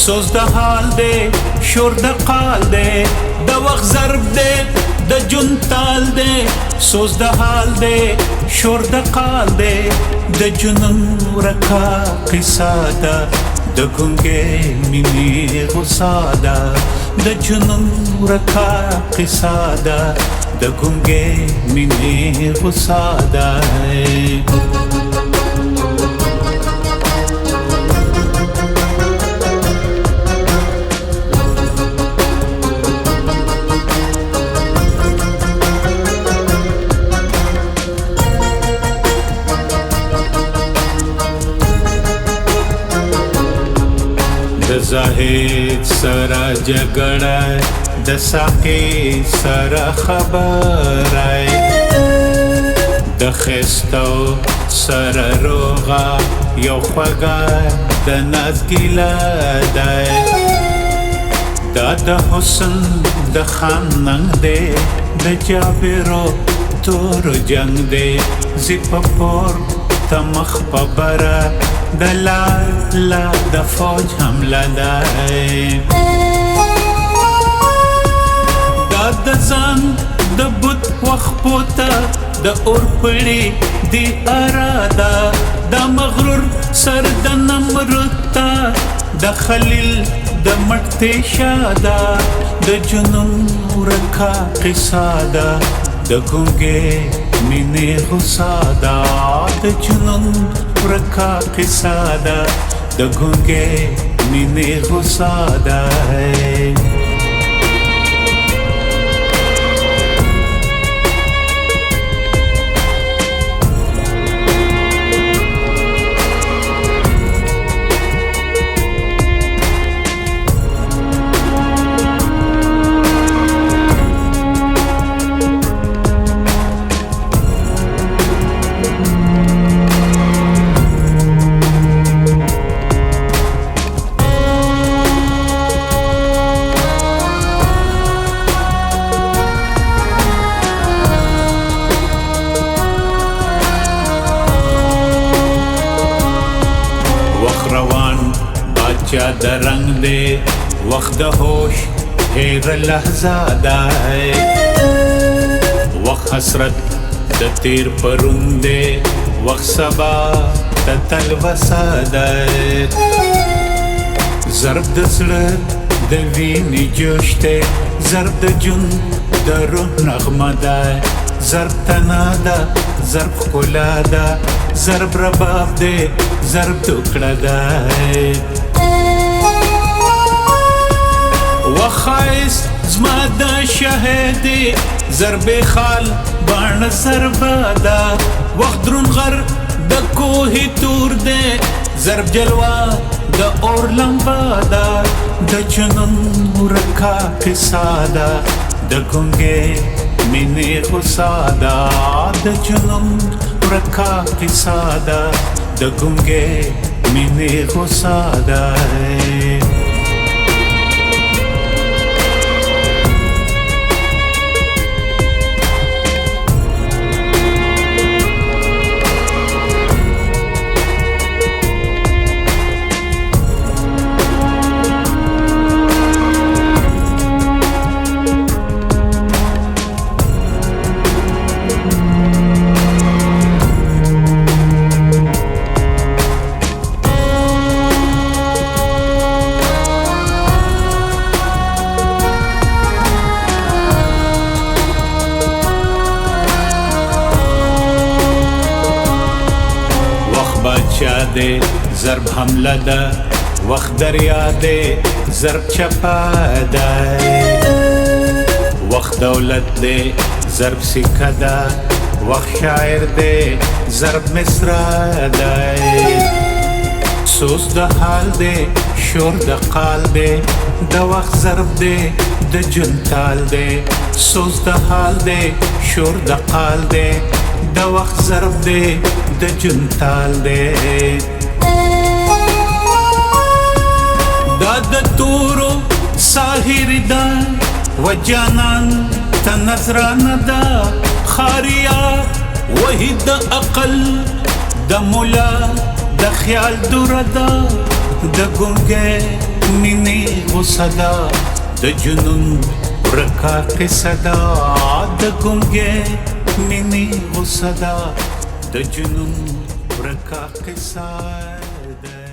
سوز د حال دی شور د قال دی د وخت ضرب دی د جون تال دی سوز د حال دی شور د قال دی د جنون ورکه قصه ده د ګونګۍ مینې غوسه ده د جنون ورکه قصه ده د ګونګۍ مینې غوسه ده د زاهد سره جګړه د ساقي سره خبره د ښايسته سره روغه یو خوږه د ناز ګيله ده دا د حسن د خان ننګ دی د جابرو تورو جنگ دی زی په پور ته مخ په بره د لا د فوج حمله ده دا د ځان د بت وخت پورته د اور پړي دی اراده د مغرور سر د نمرود ته د خليل د مټ تېشه ده د جنون ورکه قصه ده د ګونګۍ مینې غوسه ده د جنون ورکه قصه ده د ګونګۍ مینې غوسه ده روان باچا د رنگ دی وخت د هوش هیر لحظه ده وخت حسرت د تیر پرون دی وخت سبا د تلوسه ده ضرب د زړه د وینې جوش دی ضرب د جون د روح نغمه ده ضرب تنا ده ضرب ښکلا ده ضرب رباب دی ضرب ټوکړه ده وخایست زما د شهیدې ضرب خال باڼه ضربه ده وخت درون غر د کوهي تور دی ضرب جلوه د اور لمبه ده د جنون ورکه قصه ده د ګونګۍ مینې غوسه ده د جنون ورکه قصه ده د ګونګۍ مینې غوسه ده باچا دی ضرب حمله ده وخت دریا دی ضرب چپه ده وخت دولت دی ضرب سکه ده وخت شاعر دی ضرب مصره ده سوز د حال دی شور د قال دی د وخت ضرب دی د جون تال دی سوز د حال دی شور د قال دی د وخت ضرب دی د جون تال دی دا د تورو ساحر ده و جانان ته نظرانه ده خاریا وحید د عقل د مولا د خیال دوره ده د ګونګۍ مينې غوسه ده د جنون ورکه قصه ده د ګونګۍ مينې غوسه ده د جنون ورکه قصه ده